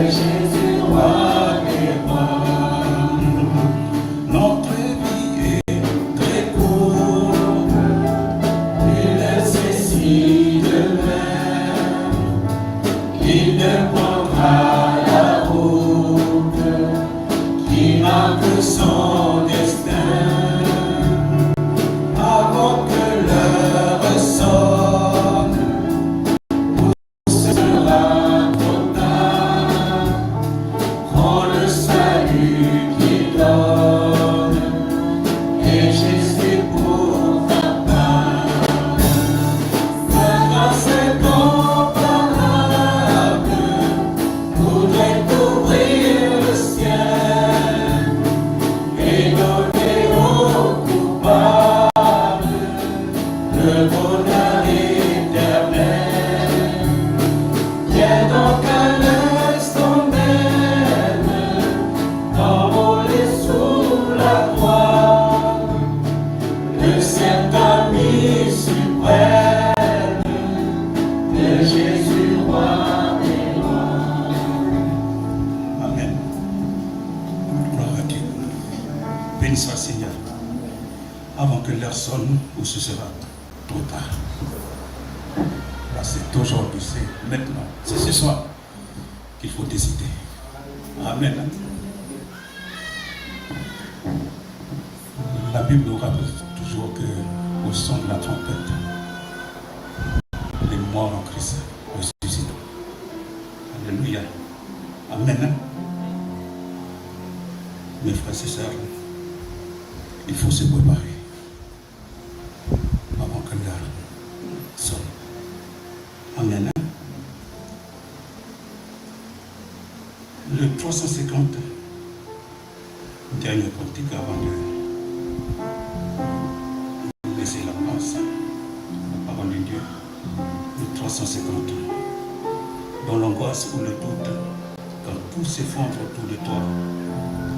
Jésus, roi des rois. Notre vie est très courte, il nécessite de même, il ne prendra la route qui marque son destin. Avant que l'heure sonne, sera trop tard. Prends le salut qu'il donne, et Jésus pour ta part. Sa grâce est comparable, voudrait couvrir le ciel et donner aux coupables le bonheur éternel. Viens donc à l'instant même, envolé sous la croix, le saint ami suprême de Jésus, roi des rois. Amen. Gloire à Dieu. Béni soit le Seigneur. Avant que l'heure sonne, ou ce sera trop tard. Là, c'est aujourd'hui, c'est maintenant, c'est ce soir qu'il faut décider. Amen. La Bible nous rappelle toujours que au son de la trompette, les morts en Christ ressuscitent. Alléluia. Amen. Mes frères et sœurs, il faut se préparer avant que l'heure sonne. Amen. Le 350, dernier cantique avant de laisser la place, la parole de Dieu. Le 350, dans l'angoisse ou le doute, quand tout s'effondre autour de toi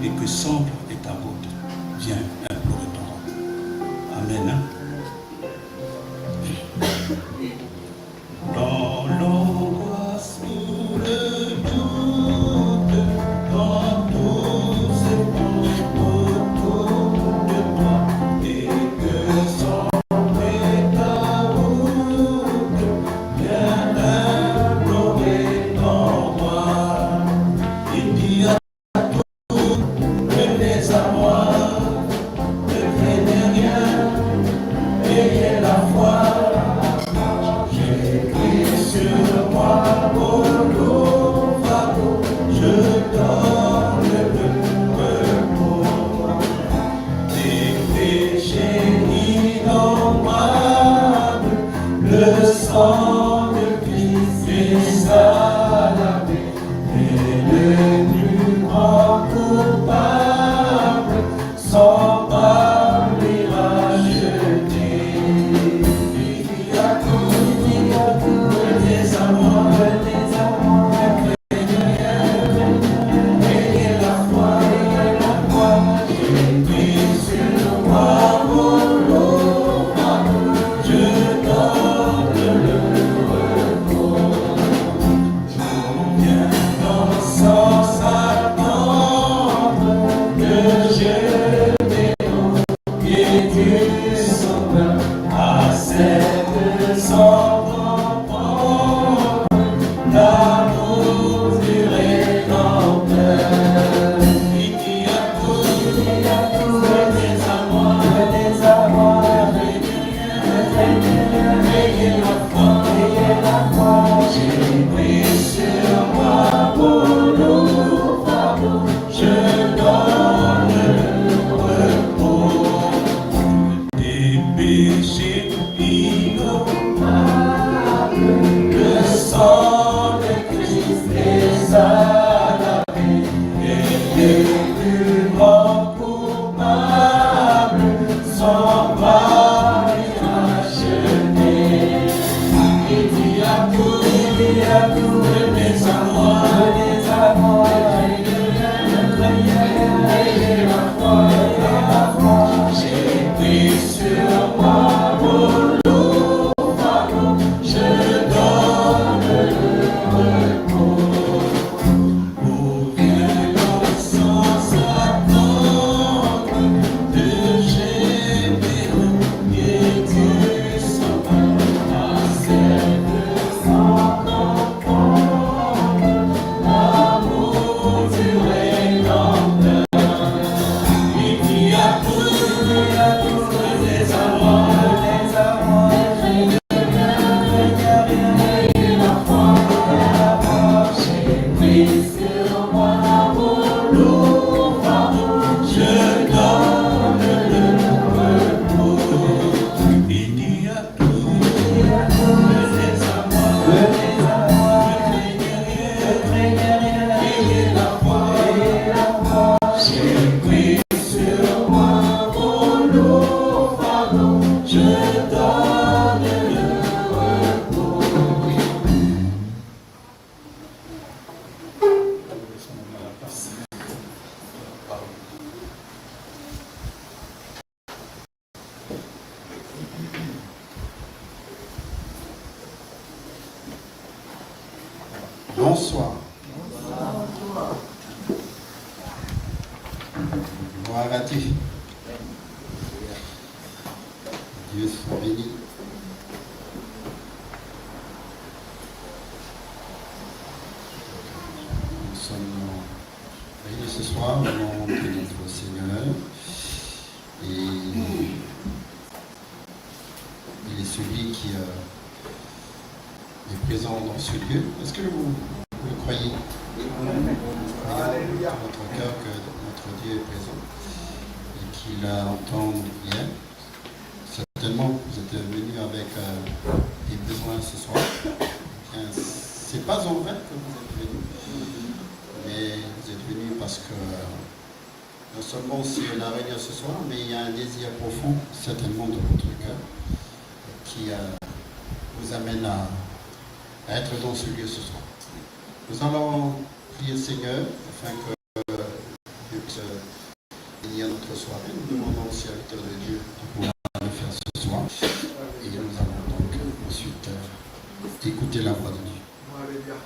et que sombre est ta route, viens implorer ton roi. Amen. Dans l'angoisse ou le doute, quand tout s'effondre autour de toi et que sombre est ta route, viens implorer ton roi. Il dit à tout, venez à moi, ne craignez rien, bonsoir. Gloire à Dieu. Dieu soit béni. Nous sommes réunis ce soir au nom de notre Seigneur. Et il est celui qui est présent dans ce lieu. Est-ce que vous le croyez? Alléluia. Dans votre cœur que notre Dieu est présent et qu'il entend nos prières. Certainement, vous êtes venus avec des besoins ce soir. C'est pas en vain que vous êtes venus, mais vous êtes venus parce que non seulement c'est la réunion ce soir, mais il y a un désir profond, certainement dans votre cœur, qui vous amène à être dans ce lieu ce soir. Nous allons prier le Seigneur afin que Dieu puisse bénir notre soirée. Nous demandons au serviteur de Dieu de pouvoir le faire ce soir. Et nous allons donc ensuite écouter la voix de Dieu. Alléluia.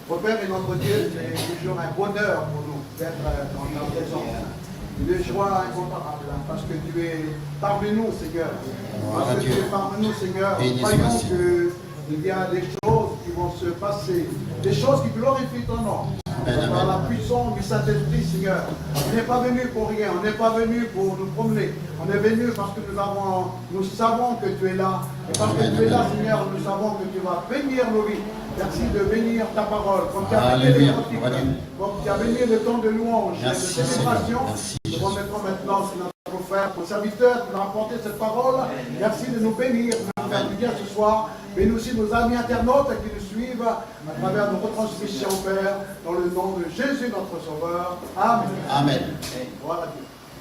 Mon Père et notre Dieu, c'est toujours un bonheur pour nous d'être dans ta présence. Une joie incomparable parce que tu es parmi nous, Seigneur. Parce que tu es parmi nous, Seigneur. Croyons qu'il y a des choses qui vont se passer, des choses qui glorifient ton nom. Par la puissance du Saint-Esprit, Seigneur. On n'est pas venu pour rien, on n'est pas venu pour nous promener. On est venu parce que nous savons que tu es là. Et parce que tu es là, Seigneur, nous savons que tu vas bénir nos vies. Merci de bénir ta parole. Comme tu as béni les prophètes, comme tu as béni le temps de louange et de célébration. Nous remettons maintenant sur notre frère, ton serviteur qui nous a apporté cette parole. Merci de nous bénir, de nous faire du bien ce soir. Bénis aussi nos amis internautes qui nous suivent à travers nos retransmissions, Père, dans le nom de Jésus, notre Sauveur. Amen. Amen. Voilà.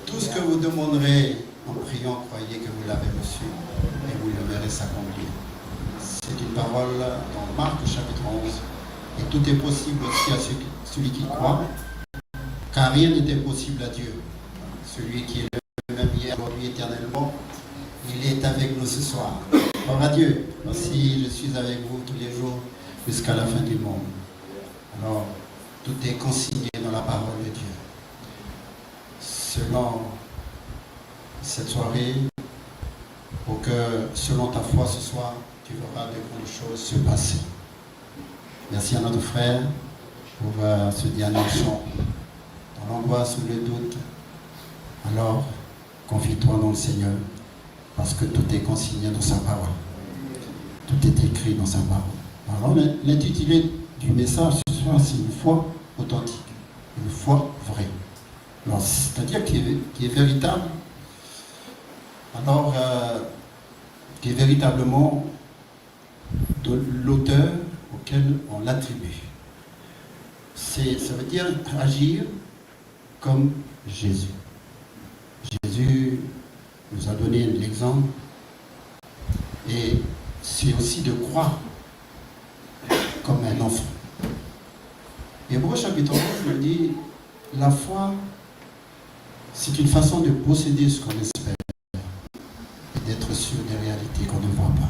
Tout ce que vous demanderez en priant, croyez que vous l'avez reçu et vous le verrez s'accomplir. C'est une parole dans Marc chapitre 11. Et tout est possible aussi à celui qui croit, car rien n'était possible à Dieu. Celui qui est le même hier, aujourd'hui, éternellement, il est avec nous ce soir. Gloire à Dieu. Merci, je suis avec vous tous les jours jusqu'à la fin du monde. Alors, tout est consigné dans la parole de Dieu. Selon cette soirée, pour que, selon ta foi ce soir, tu verras de grandes choses se passer. Merci à notre frère pour ce dernier chant. Dans l'angoisse ou le doute, alors confie-toi dans le Seigneur, parce que tout est consigné dans sa parole. Tout est écrit dans sa parole. Alors l'intitulé du message ce soir, c'est une foi authentique, une foi vraie. Alors, c'est-à-dire qui est véritable. Alors, qui est véritablement de l'auteur auquel on l'attribue. Ça veut dire agir comme Jésus. Jésus nous a donné l'exemple et c'est aussi de croire comme un enfant. Hébreux chapitre 11 nous dit la foi, c'est une façon de posséder ce qu'on espère et d'être sûr des réalités qu'on ne voit pas.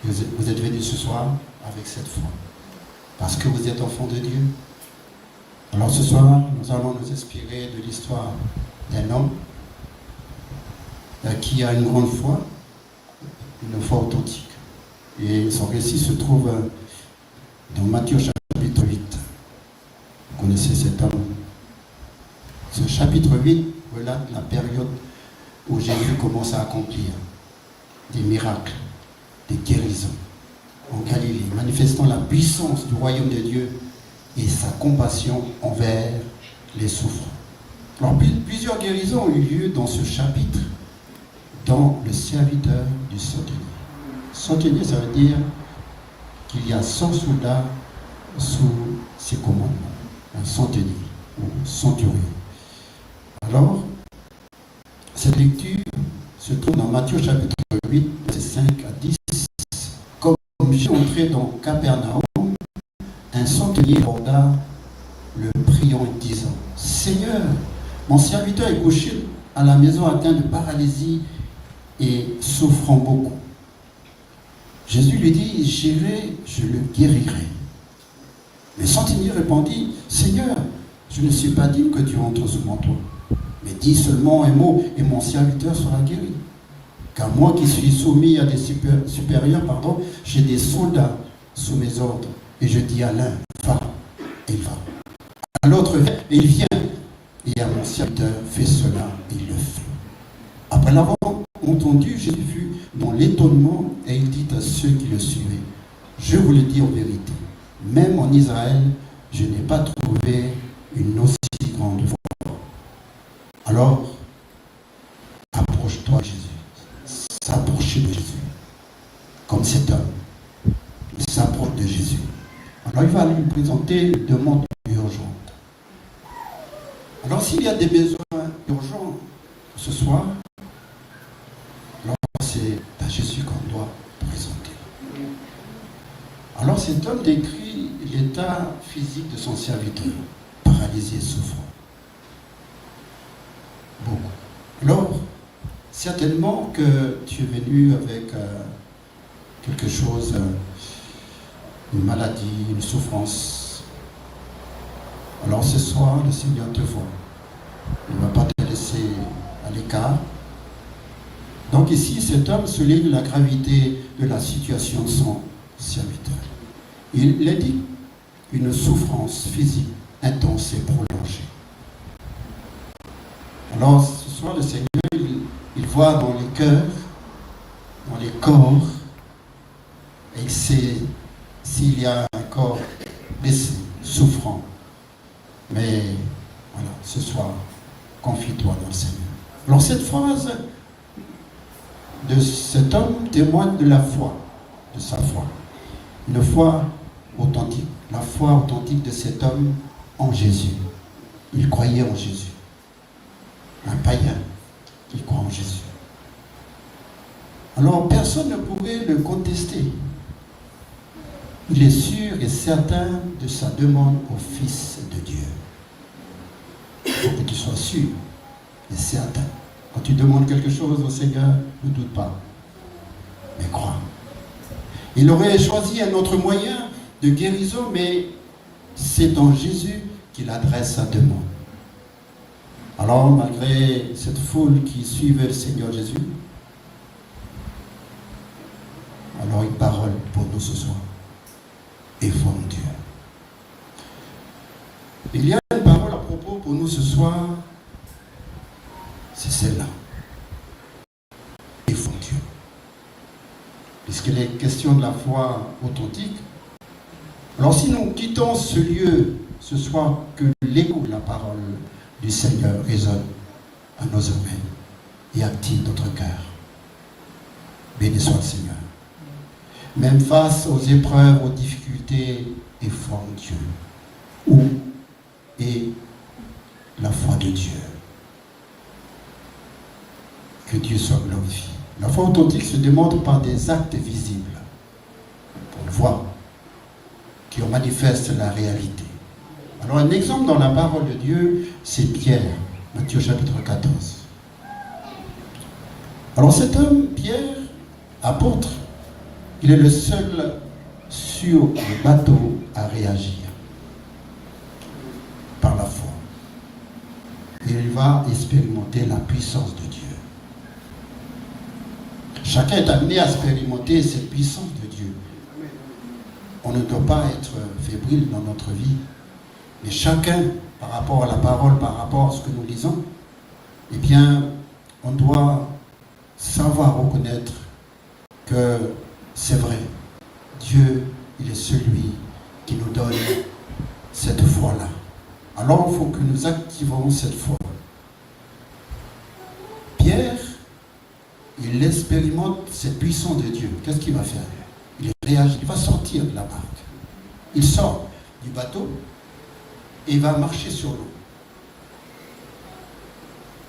Vous êtes venus ce soir avec cette foi parce que vous êtes enfants de Dieu. Alors ce soir, nous allons nous inspirer de l'histoire d'un homme qui a une grande foi, une foi authentique. Et son récit se trouve dans Matthieu chapitre 8. Vous connaissez cet homme. Ce chapitre 8 relate la période où Jésus commence à accomplir des miracles, des guérisons en Galilée, manifestant la puissance du royaume de Dieu et sa compassion envers les souffrants. Alors, plusieurs guérisons ont eu lieu dans ce chapitre, dans le serviteur du centenier. Centenier, ça veut dire qu'il y a 100 soldats sous ses commandements. Un centenier ou centurion. Alors, cette lecture se trouve dans Matthieu chapitre 8, versets 5 à 10. Comme Jésus entrait dans Capernaum, un centenier aborda le priant disant « Seigneur, mon serviteur est couché à la maison atteint de paralysie et souffrant beaucoup. » Jésus lui dit « J'irai, je le guérirai. » Mais centenier répondit, Seigneur, je ne suis pas digne que tu entres sous mon toit. Mais dis seulement un mot et mon serviteur sera guéri. Car moi qui suis soumis à des supérieurs, j'ai des soldats sous mes ordres. Et je dis à l'un, va, et il va. À l'autre, et il vient. Et à mon serviteur, fais cela, et il le fait. Après l'avoir entendu, Jésus fut dans l'étonnement, et il dit à ceux qui le suivaient, je vous le dis en vérité, même en Israël, je n'ai pas trouvé une aussi grande foi. Alors, approche-toi de Jésus. S'approcher de Jésus. Comme cet homme. Il s'approche de Jésus. Alors, il va lui présenter une demande urgente. Alors, s'il y a des besoins urgents ce soir, alors c'est à Jésus qu'on doit présenter. Alors, cet homme décrit l'état physique de son serviteur, paralysé et souffrant. Beaucoup. Alors, certainement que tu es venu avec quelque chose, une maladie, une souffrance. Alors ce soir, le Seigneur te voit. Il ne va pas te laisser à l'écart. Donc ici, cet homme souligne la gravité de la situation de son serviteur. Il indique une souffrance physique intense et prolongée. Alors ce soir, le Seigneur, il voit dans les cœurs, dans les corps, et il sait s'il y a un corps blessé, souffrant. Mais voilà, ce soir, confie-toi dans le Seigneur. Alors cette phrase de cet homme témoigne de la foi, de sa foi. Une foi authentique, la foi authentique de cet homme en Jésus. Il croyait en Jésus. Un païen qui croit en Jésus. Alors personne ne pourrait le contester. Il est sûr et certain de sa demande au Fils de Dieu. Il faut que tu sois sûr et certain. Quand tu demandes quelque chose au Seigneur, ne doute pas, mais crois. Il aurait choisi un autre moyen de guérison, mais c'est en Jésus qu'il adresse sa demande. Alors, malgré cette foule qui suivait le Seigneur Jésus, alors une parole pour nous ce soir. Et foi en Dieu. Il y a une parole à propos pour nous ce soir, c'est celle-là. Et foi en Dieu. Puisqu'il est question de la foi authentique, alors si nous quittons ce lieu ce soir, que l'écho de la parole du Seigneur résonne à nos oreilles et active notre cœur. Béni soit le Seigneur. Même face aux épreuves, aux difficultés, et foi en Dieu. Où est la foi de Dieu? Que Dieu soit glorifié. La foi authentique se démontre par des actes visibles. On le voit, qui en manifestent la réalité. Alors un exemple dans la parole de Dieu, c'est Pierre, Matthieu chapitre 14. Alors cet homme, Pierre, apôtre, il est le seul sur le bateau à réagir par la foi. Et il va expérimenter la puissance de Dieu. Chacun est amené à expérimenter cette puissance de Dieu. On ne doit pas être fébrile dans notre vie, mais chacun, par rapport à la parole, par rapport à ce que nous lisons, eh bien, on doit savoir reconnaître que c'est vrai. Dieu, il est celui qui nous donne cette foi-là. Alors, il faut que nous activons cette foi. Pierre, il expérimente cette puissance de Dieu. Qu'est-ce qu'il va faire? Il réagit, il va sortir de la barque. Il sort du bateau et il va marcher sur l'eau.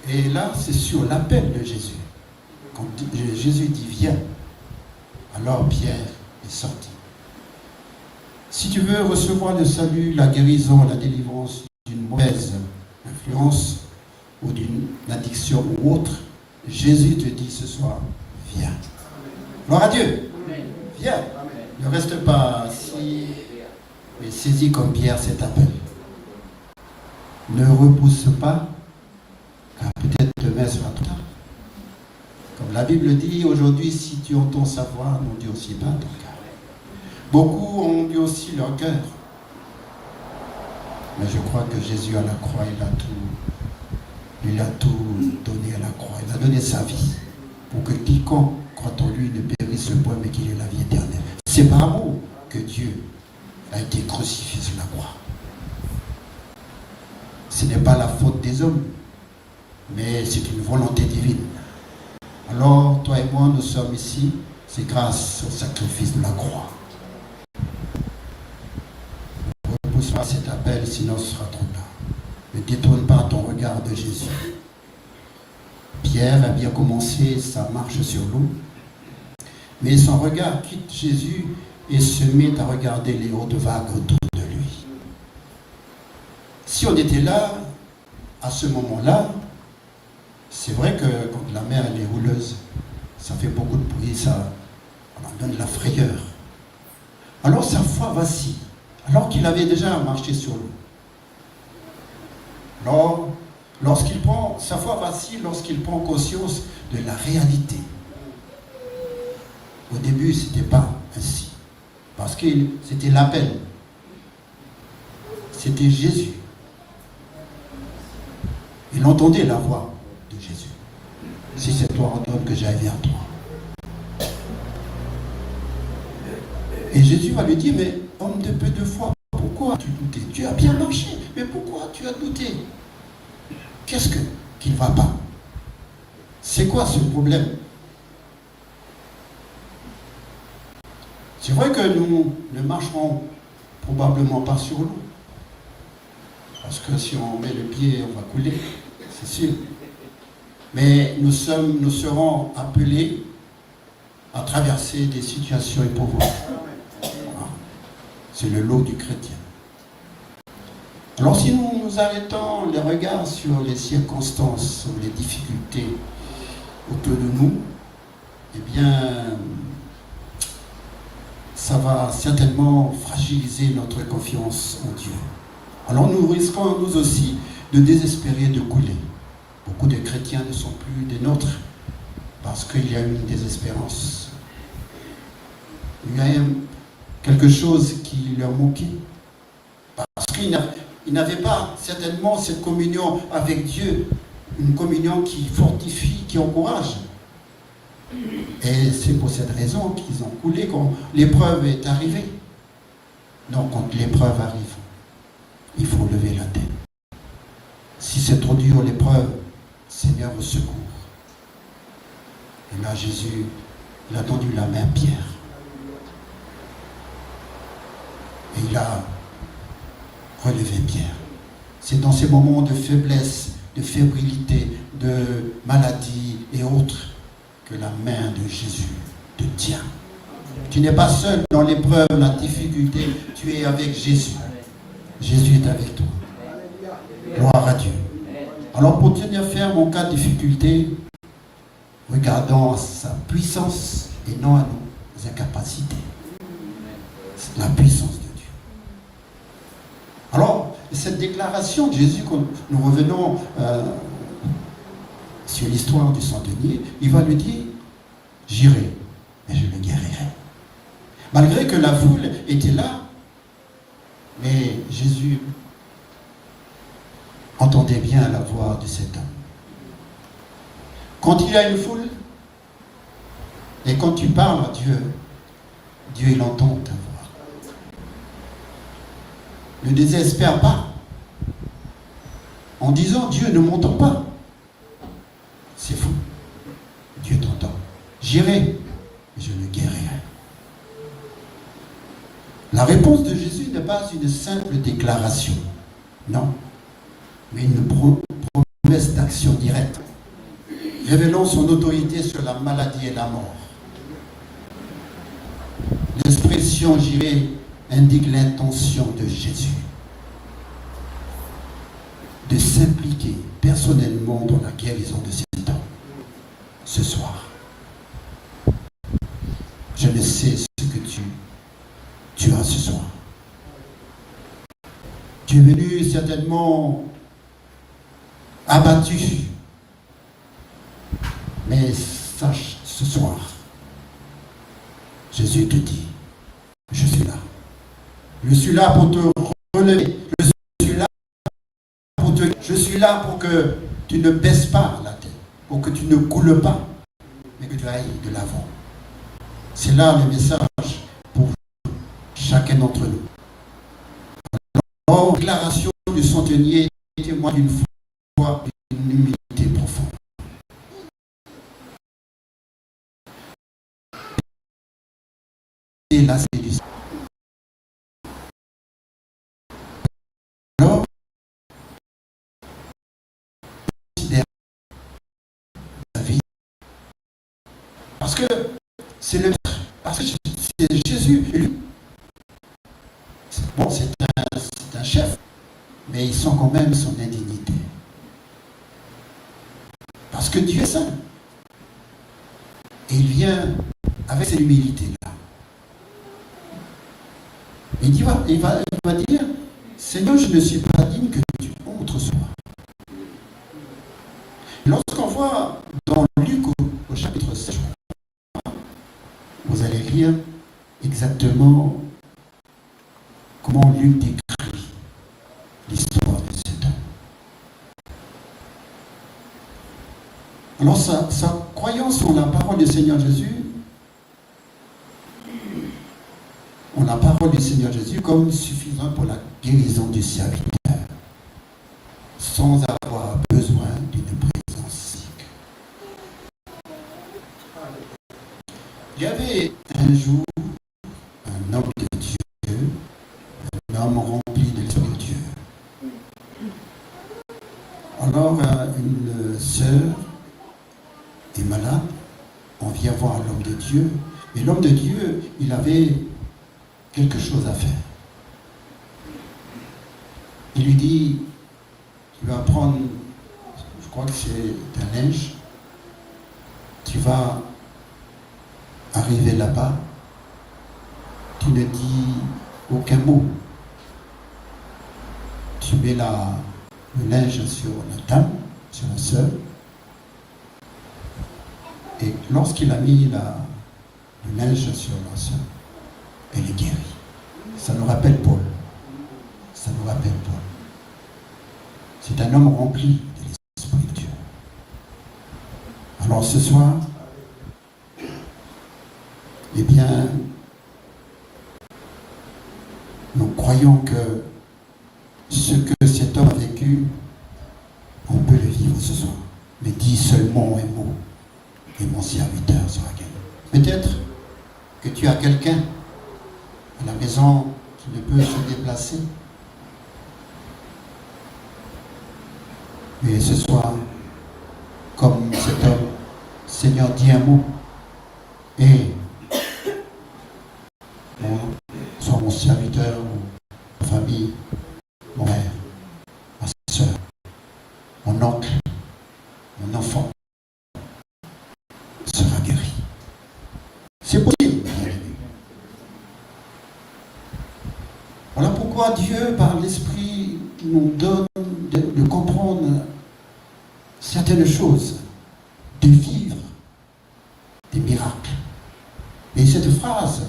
Et là, c'est sur l'appel de Jésus. Quand Jésus dit « Viens », alors Pierre est sorti. Si tu veux recevoir le salut, la guérison, la délivrance d'une mauvaise influence ou d'une addiction ou autre, Jésus te dit ce soir, viens. Gloire à Dieu. Viens. Ne reste pas assis mais saisis comme Pierre cet appel. Ne repousse pas, car peut-être demain sera trop tard. Comme la Bible dit, aujourd'hui, si tu entends sa voix, n'endurcis pas ton cœur. Beaucoup ont endurci leur cœur. Mais je crois que Jésus à la croix, il a tout donné à la croix. Il a donné sa vie pour que quiconque croit en lui ne périsse point, mais qu'il ait la vie éternelle. C'est par amour que Dieu a été crucifié sur la croix. Ce n'est pas la faute des hommes, mais c'est une volonté divine. Alors, toi et moi, nous sommes ici, c'est grâce au sacrifice de la croix. Ne repousse pas cet appel, sinon ce sera trop tard. Ne détourne pas ton regard de Jésus. Pierre a bien commencé sa marche sur l'eau, mais son regard quitte Jésus et se met à regarder les hautes vagues autour de lui. Si on était là, à ce moment-là, c'est vrai que quand la mer elle est houleuse, ça fait beaucoup de bruit, ça en donne de la frayeur. Alors sa foi vacille, alors qu'il avait déjà marché sur l'eau. Alors, sa foi vacille lorsqu'il prend conscience de la réalité. Au début, ce n'était pas ainsi, parce que c'était l'appel. C'était Jésus. Il entendait la voix de Jésus. Si c'est toi, ordonne que j'aille vers toi. Et Jésus va lui dire, mais homme de peu de foi, pourquoi as-tu douté? Tu as bien marché, mais pourquoi tu as douté? Qu'est-ce qui ne va pas? C'est quoi ce problème? C'est vrai que nous ne marcherons probablement pas sur l'eau. Parce que si on met le pied, on va couler, c'est sûr. Mais nous serons appelés à traverser des situations éprouvantes. Voilà. C'est le lot du chrétien. Alors si nous arrêtons les regards sur les circonstances, sur les difficultés autour de nous, eh bien, ça va certainement fragiliser notre confiance en Dieu. Alors nous risquons nous aussi de désespérer, de couler. Beaucoup de chrétiens ne sont plus des nôtres parce qu'il y a une désespérance. Il y a quelque chose qui leur manquait. Parce qu'ils n'avaient pas certainement cette communion avec Dieu, une communion qui fortifie, qui encourage. Et c'est pour cette raison qu'ils ont coulé quand l'épreuve est arrivée. Donc quand l'épreuve arrive, il faut lever la tête. Si c'est trop dur l'épreuve, Seigneur au secours. Et là Jésus, il a tendu la main à Pierre. Et il a relevé Pierre. C'est dans ces moments de faiblesse, de fébrilité, de maladie et autres que la main de Jésus te tient. Tu n'es pas seul dans l'épreuve, la difficulté, tu es avec Jésus. Jésus est avec toi. Gloire à Dieu. Alors pour tenir ferme en cas de difficulté, regardons à sa puissance et non à nos incapacités. C'est la puissance de Dieu. Alors, cette déclaration de Jésus, quand nous revenons sur l'histoire du centenier, il va lui dire, j'irai, mais je le guérirai. Malgré que la foule était là, mais Jésus entendait bien la voix de cet homme. Quand il y a une foule, et quand tu parles à Dieu, Dieu il entend ta voix. Ne désespère pas en disant Dieu ne m'entend pas. C'est faux. Dieu t'entend. J'irai, je le guérirai. La réponse de Jésus n'est pas une simple déclaration, non, mais une promesse d'action directe, révélant son autorité sur la maladie et la mort. L'expression j'irai indique l'intention de Jésus de s'impliquer personnellement dans la guérison de cet homme ce soir. Je ne sais ce que tu as ce soir. Tu es venu certainement abattu. Mais sache ce soir, Jésus te dit, je suis là. Je suis là pour te relever. Je suis là pour que tu ne baisses pas la tête, pour que tu ne coules pas, mais que tu ailles de l'avant. C'est là le message pour chacun d'entre nous. Alors, la déclaration du centenier témoigne d'une foi, d'une humilité profonde. Et la séduction. Alors, la vie. Parce que c'est Jésus. Bon, c'est un chef, mais il sent quand même son indignité. Parce que Dieu est saint. Et il vient avec cette humilité-là. Il va dire, Seigneur, je ne suis pas digne que tu entres ce soir. Lorsqu'on voit dans Luc au chapitre 7, vous allez lire exactement comment Luc décrit l'histoire de cet homme. Alors sa croyance en la parole du Seigneur Jésus, comme suffisant pour la guérison du serviteur, sans avoir besoin d'une présence physique. Il y avait un jour un homme de Dieu, un homme rempli de l'Esprit de Dieu. Alors une sœur est malade, on vient voir l'homme de Dieu, et l'homme de Dieu, il avait quelque chose à faire. Il lui dit, tu vas prendre, je crois que c'est un linge, tu vas arriver là-bas, tu ne dis aucun mot. Tu mets le linge sur la dame, sur la sœur, et lorsqu'il a mis le linge sur la sœur, elle est guérie. Ça nous rappelle Paul. C'est un homme rempli de l'Esprit de Dieu. Alors ce soir, eh bien, nous croyons que ce que cet homme a vécu, on peut le vivre ce soir. Mais dis seulement un mot, et mon serviteur sera guéri. Peut-être que tu as quelqu'un à la maison qui ne peut se déplacer. Et ce soir, comme cet homme, Seigneur, dis un mot. Et soit mon serviteur, ma famille, mon frère, ma soeur, mon oncle, mon enfant sera guéri. C'est possible. Voilà pourquoi Dieu, par l'Esprit, nous donne de comprendre certaines choses, de vivre des miracles. Et cette phrase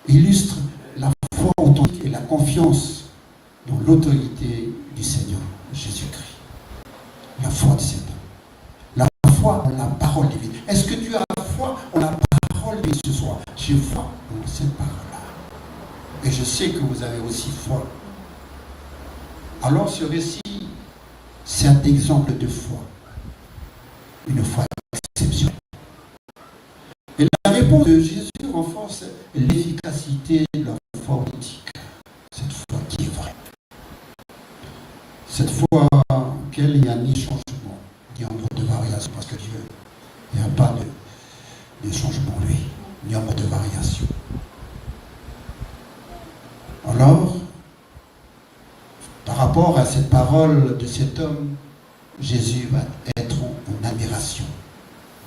illustre la foi authentique et la confiance dans l'autorité du Seigneur Jésus-Christ. La foi de cet homme. La foi en la parole divine. Est-ce que tu as la foi en la parole divine ce soir? J'ai foi en cette parole-là. Et je sais que vous avez aussi foi. Alors ce récit, c'est un exemple de foi. Une foi exceptionnelle. Et la réponse de Jésus renforce l'efficacité de la foi authentique. Cette foi qui est vraie. Cette foi auquel il n'y a ni changement, ni ombre de variation. Parce que Dieu, il n'y a pas de changement en lui, ni ombre de variation. Alors, par rapport à cette parole de cet homme, Jésus va être en admiration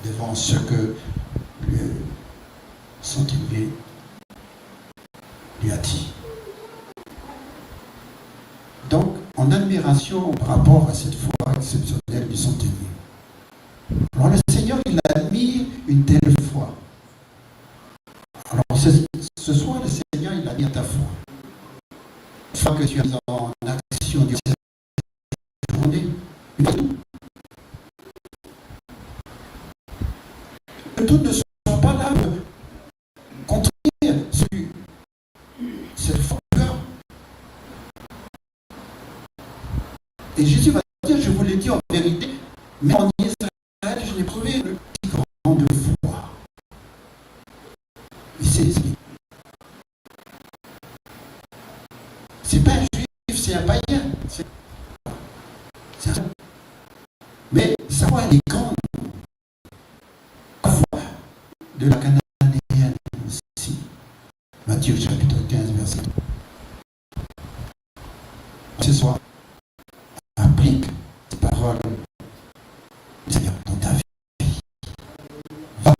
devant ce que le centenier lui a dit. Donc, en admiration par rapport à cette foi exceptionnelle du centenier. Alors, le Seigneur, il admire une telle foi. Alors, ce soir, le Seigneur, il admire ta foi. Une foi que tu as mise en action durant cette journée. Que tout ne soit pas là contre cette foi. Et Jésus va dire, je vous l'ai dit en vérité, mais en Israël, je l'ai prouvé une si grande foi. Et c'est pas un juif, c'est un païen. Mais sa foi, elle est grande. La foi de la Cananéenne aussi. Matthieu chapitre 15, verset 2. Ce soir, applique ces paroles, Seigneur, dans ta vie. Va,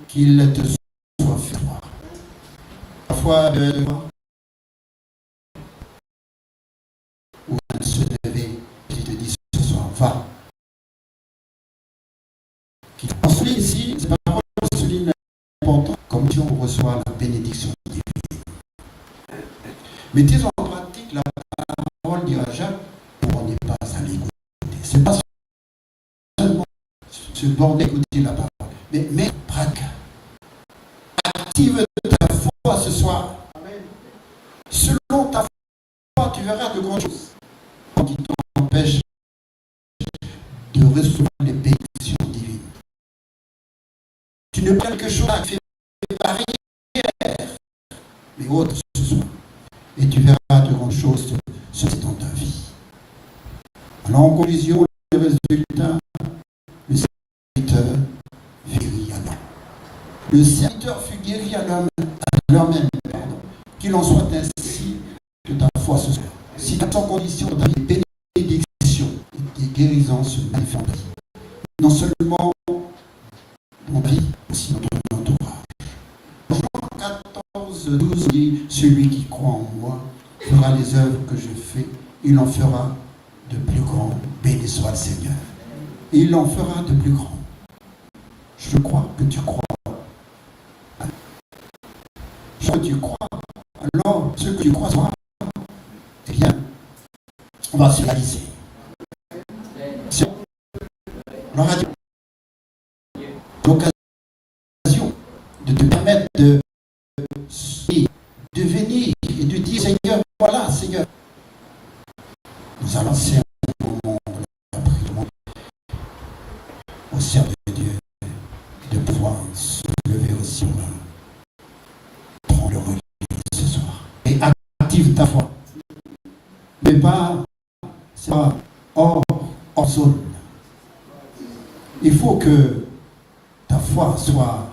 qu'il te soit fait voir. La foi de voir, ou de se lever, qui te dit ce soir, va. Ensuite, ici, ces paroles soulignent l'importance, comme si on reçoit la bénédiction divine. Mettez en pratique la parole, dira Jacques, on n'est pas à l'écouter. C'est pas seulement se borner d'écouter la parole, mais pratique. Active ta foi ce soir. Selon ta foi, tu verras de grandes choses qui t'empêchent de recevoir les bénédictions divines. Tu ne peux quelque chose à faire barrière, mais autre ce soir. Et tu verras de grandes choses dans ta vie. Alors en conclusion, le résultat, le serviteur fut guéri à l'homme. Le serviteur fut guéri à l'homme même, qu'il en soit ainsi de ta foi ce soir. Si tu as sans condition dans ta vie, bénédiction et guérison se manifestent. Non seulement dans ta vie, aussi dans ton entourage. Jean 14, 12 dit, celui qui croit en moi fera les œuvres que je fais, il en fera de plus grandes. Béni soit le Seigneur. Il en fera de plus grandes. Je crois que tu crois. Je crois que tu crois. Alors, ce que tu crois soit, eh bien, on va se réaliser. On aura l'occasion de te permettre de venir et de dire, Seigneur, voilà, Seigneur. Nous allons servir au monde, au service de Dieu, de pouvoir se lever aussi, prendre le relais ce soir. Et active ta foi. Mais pas, c'est pas hors zone. Il faut que ta foi soit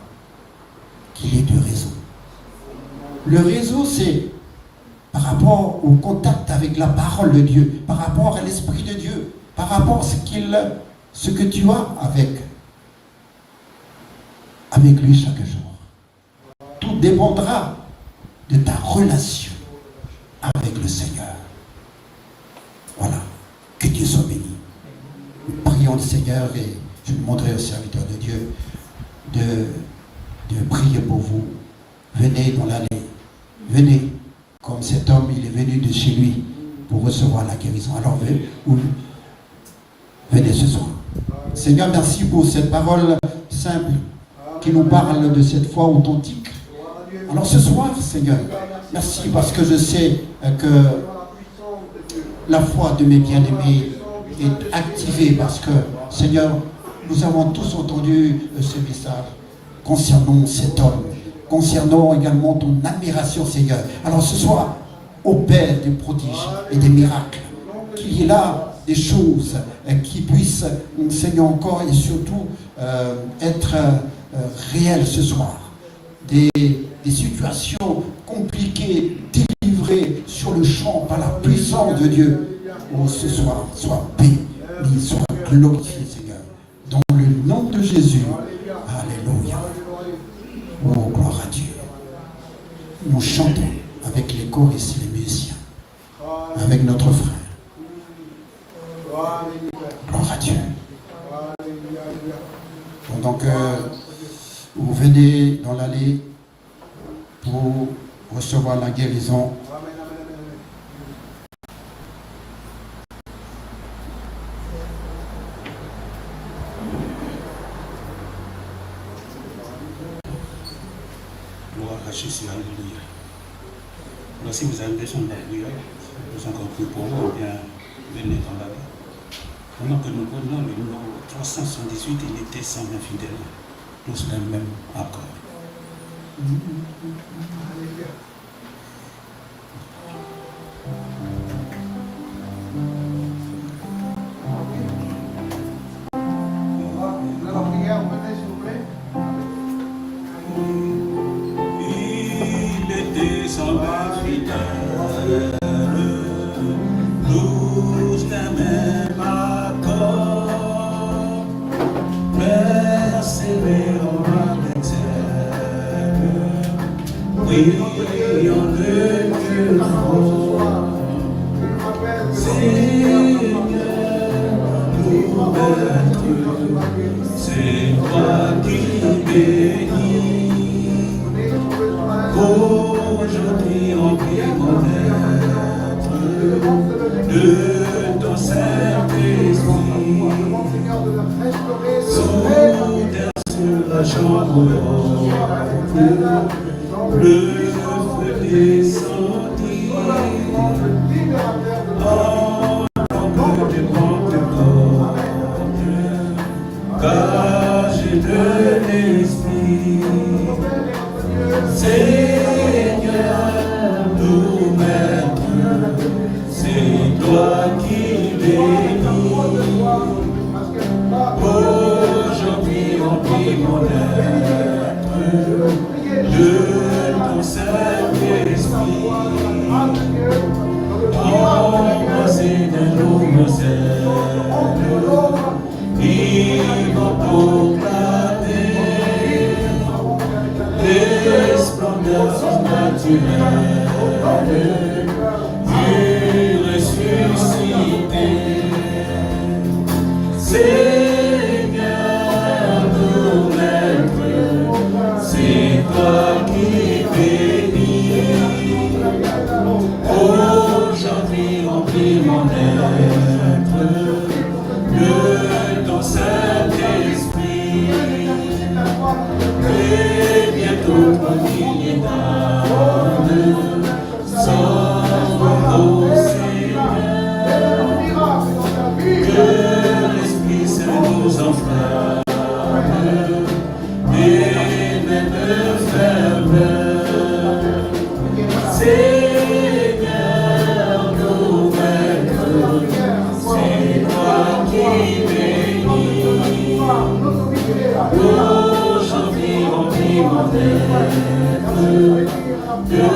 qu'il y ait du réseau. Le réseau, c'est par rapport au contact avec la parole de Dieu, par rapport à l'Esprit de Dieu, par rapport à ce que tu as avec lui chaque jour. Tout dépendra de ta relation avec le Seigneur. Voilà. Que Dieu soit béni. Nous prions le Seigneur et je demanderai au serviteur de Dieu de prier pour vous. Venez dans l'allée. Venez. Comme cet homme, il est venu de chez lui pour recevoir la guérison. Alors, venez ce soir. Seigneur, merci pour cette parole simple qui nous parle de cette foi authentique. Alors ce soir, Seigneur, merci parce que je sais que la foi de mes bien-aimés est activée parce que, Seigneur, nous avons tous entendu ce message concernant cet homme, concernant également ton admiration, Seigneur. Alors ce soir, opère des prodiges et des miracles, qu'il y ait là des choses qui puissent, Seigneur, encore et surtout être réelles ce soir. Des situations compliquées, délivrées sur le champ par la puissance de Dieu. Oh, ce soir, sois béni, sois glorifié, Seigneur. Dans le nom de Jésus. Alléluia. Oh, gloire à Dieu. Nous chantons avec les choristes et les musiciens, avec notre venez dans l'allée pour recevoir la guérison. Gloire à Jésus, alléluia. Alors si vous avez besoin de la prière, besoin qu'on prie pour vous, bien venez dans l'allée. Pendant que nous prenons le numéro 378, il était 120 fidèles, tous les mêmes accords. La prière, venez s'il vous plaît. Il était 120 fidèles, tous les mêmes accords, persévérant avec zèle, priant de Dieu fort. C'est toi qui bénis. Aujourd'hui on prie mon être de ton Saint-Esprit. Soudain sur la chambre le feu descendit. Car j'ai de l'esprit, Seigneur, nous maître, c'est toi qui bénis. Aujourd'hui on prie mon être de ton Saint-Esprit, embrassé d'un nouveau zèle. Ils vont proclamer les splendeurs surnaturelles du ressuscité. Seigneur, nous maître, c'est toi qui bénis. Aujourd'hui on prie mon être de ton Saint-Esprit, et bientôt ton millier d'âmes s'envolent au Seigneur, que l'Esprit Saint nous enflamme, et même ferveur. Seigneur, nous maître, c'est toi qui bénis. Aujourd'hui on prie mon être de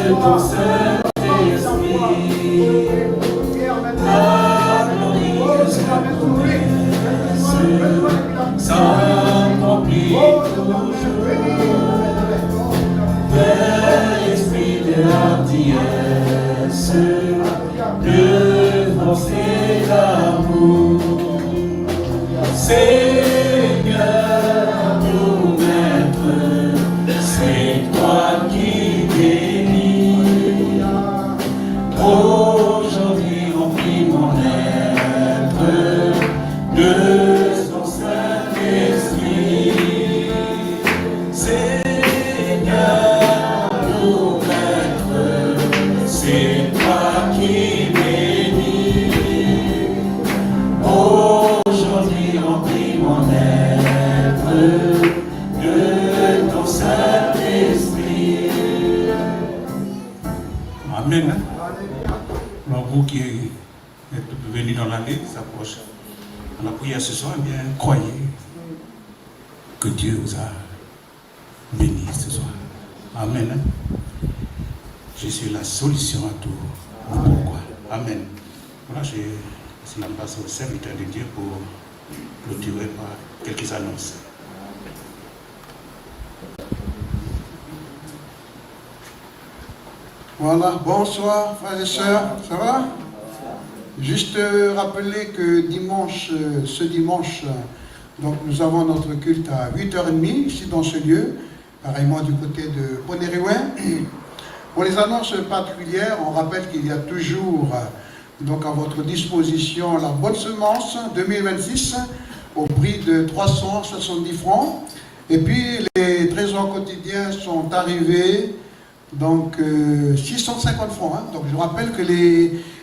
ton Saint-Esprit, la glorieuse promesse s'accomplit toujours. Père, esprit de hardiesse, de force et d'amour, Seigneur, nous maître, c'est toi qui bénis. Aujourd'hui on prie mon être de son Saint-Esprit. Seigneur, nous maître, c'est toi qui bénis. Aujourd'hui on prie mon être de ton Saint-Esprit. Amen. Alors vous qui êtes venus dans l'allée, s'approche à la prière ce soir, eh bien croyez que Dieu vous a béni ce soir. Amen. Je suis la solution à tout le pourquoi. Amen. Voilà, c'est la base au serviteur de Dieu pour clôturer par quelques annonces. Voilà, bonsoir frères et sœurs, ça va? Juste rappeler que ce dimanche, Donc nous avons notre culte à 8h30 ici dans ce lieu, pareillement du côté de Ponériouin. Pour les annonces particulières, on rappelle qu'il y a toujours donc à votre disposition la bonne semence 2026 au prix de 370 francs. Et puis les trésors quotidiens sont arrivés, donc 650 francs. Donc je rappelle que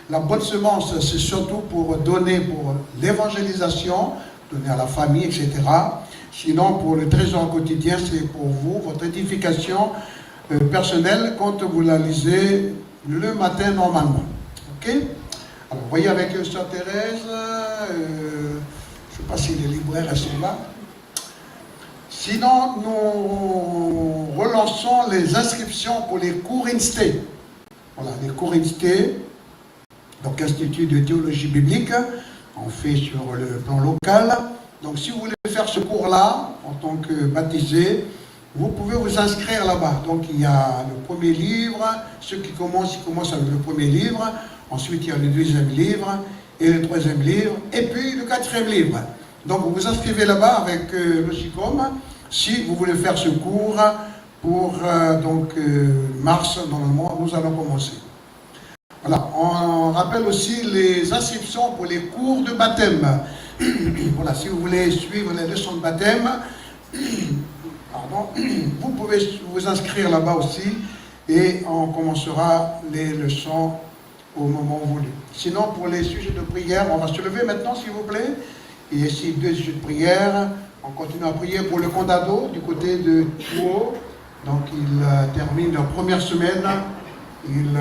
la bonne semence, c'est surtout pour donner pour l'évangélisation, donner à la famille, etc. Sinon, pour le trésor quotidien, c'est pour vous, votre édification personnelle quand vous la lisez le matin normalement. Ok? Alors, vous voyez avec Sœur Thérèse, je ne sais pas si les libraires sont là. Sinon, nous relançons les inscriptions pour les cours INSTE. Voilà, les cours INSTE, donc Institut de théologie biblique, on fait sur le plan local. Donc si vous voulez faire ce cours-là, en tant que baptisé, vous pouvez vous inscrire là-bas. Donc il y a le premier livre, ceux qui commencent, ils commencent avec le premier livre, ensuite il y a le deuxième livre, et le troisième livre, et puis le quatrième livre. Donc vous vous inscrivez là-bas avec le SICOM, si vous voulez faire ce cours pour mars, normalement, nous allons commencer. Voilà, on rappelle aussi les inscriptions pour les cours de baptême. Voilà, si vous voulez suivre les leçons de baptême, vous pouvez vous inscrire là-bas aussi et on commencera les leçons au moment voulu. Sinon, pour les sujets de prière, on va se lever maintenant, s'il vous plaît. Il y a ici 2 sujets de prière. On continue à prier pour le Condado du côté de Tuo. Donc, ils terminent leur première semaine. Ils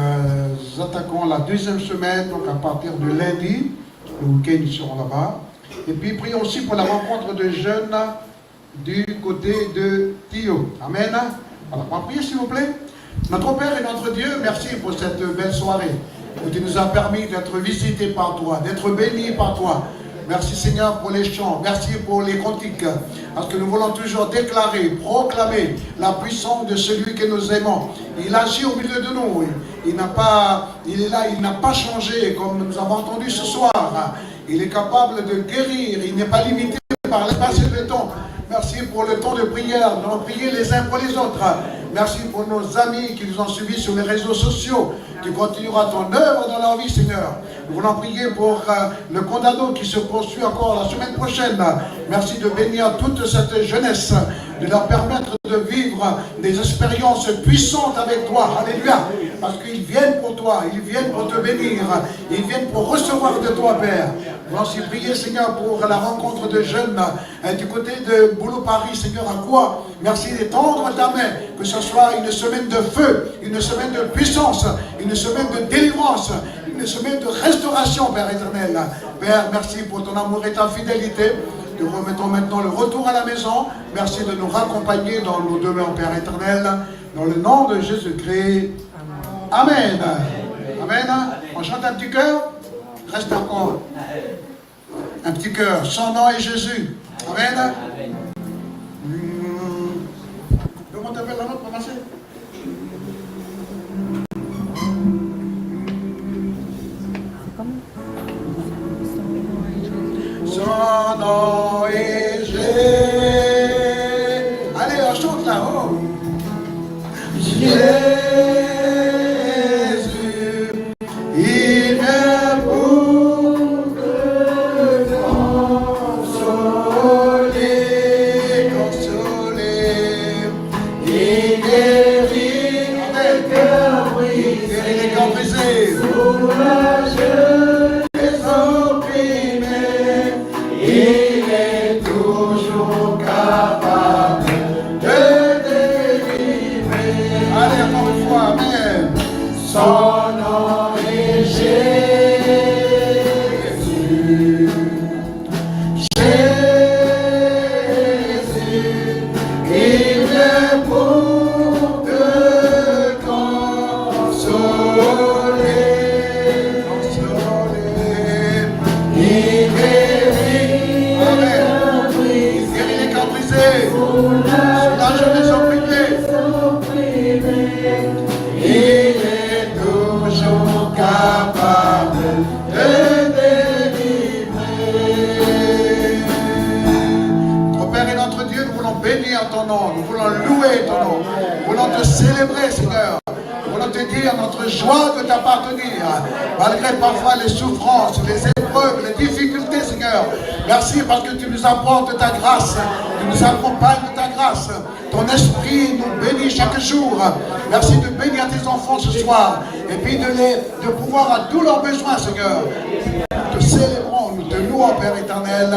attaqueront la deuxième semaine, donc à partir de lundi. Le week-end, ils seront là-bas. Et puis, prions aussi pour la rencontre de jeunes du côté de Tio. Amen. Alors, on va prier, s'il vous plaît. Notre Père et notre Dieu, merci pour cette belle soirée où tu nous as permis d'être visités par toi, d'être bénis par toi. Merci Seigneur pour les chants, merci pour les cantiques, parce que nous voulons toujours déclarer, proclamer la puissance de celui que nous aimons. Il agit au milieu de nous, il est là, il n'a pas changé comme nous avons entendu ce soir. Il est capable de guérir, il n'est pas limité par l'espace et le temps. Merci pour le temps de prière, nous allons prier les uns pour les autres. Merci pour nos amis qui nous ont suivis sur les réseaux sociaux. Tu continueras ton œuvre dans leur vie, Seigneur. Nous voulons prier pour le Condado qui se poursuit encore la semaine prochaine. Merci de bénir toute cette jeunesse, de leur permettre de vivre des expériences puissantes avec toi. Alléluia. Parce qu'ils viennent pour toi, ils viennent pour te bénir, ils viennent pour recevoir de toi, Père. Nous allons aussi prier, Seigneur, pour la rencontre de jeunes du côté de Boulot Paris, Seigneur, à quoi? Merci d'étendre ta main, que ce soit une semaine de feu, une semaine de puissance, une semaine de délivrance, une semaine de restauration, Père éternel. Père, merci pour ton amour et ta fidélité. Nous remettons maintenant le retour à la maison. Merci de nous raccompagner dans nos demeures, Père éternel. Dans le nom de Jésus-Christ. Amen. Amen. On chante un petit cœur. Reste encore. Un petit cœur. Son nom est Jésus. Amen. Comment t'appelles la note pour passer? Son nom est Jésus. Allez, on chante là. Oh. Jésus, il vient pour te consoler. Il guérit les cœurs brisés. Soulager les opprimés. Il est toujours capable de délivrer. Allez, encore une fois. célébrer, Seigneur. Nous voulons te dire notre joie de t'appartenir, malgré parfois les souffrances, les épreuves, les difficultés, Seigneur. Merci parce que tu nous apportes ta grâce, tu nous accompagnes de ta grâce. Ton esprit nous bénit chaque jour. Merci de bénir tes enfants ce soir et puis de pouvoir à tous leurs besoins, Seigneur. Nous te célébrons, nous te louons, Père éternel.